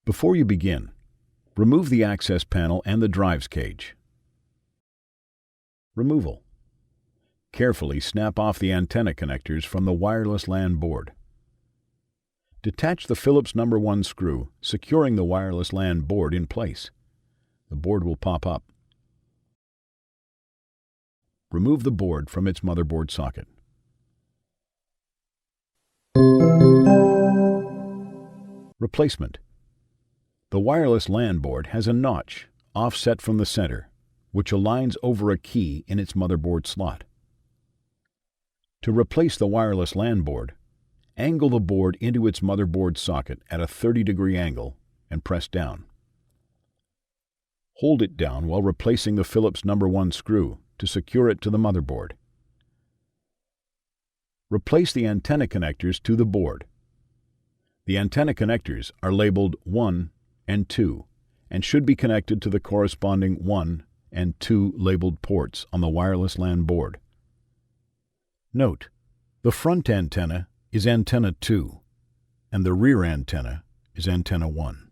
Before you begin, remove the access panel and the drives cage. Removal. Carefully snap off the antenna connectors from the wireless LAN board. Detach the Phillips No. 1 screw, securing the wireless LAN board in place. The board will pop up. Remove the board from its motherboard socket. Replacement. The wireless LAN board has a notch, offset from the center, which aligns over a key in its motherboard slot. To replace the wireless LAN board, angle the board into its motherboard socket at a 30-degree angle and press down. Hold it down while replacing the Phillips No. 1 screw to secure it to the motherboard. Replace the antenna connectors to the board. The antenna connectors are labeled 1 and 2 and should be connected to the corresponding 1 and 2 labeled ports on the wireless LAN board. Note: the front antenna is antenna 2 and the rear antenna is antenna 1.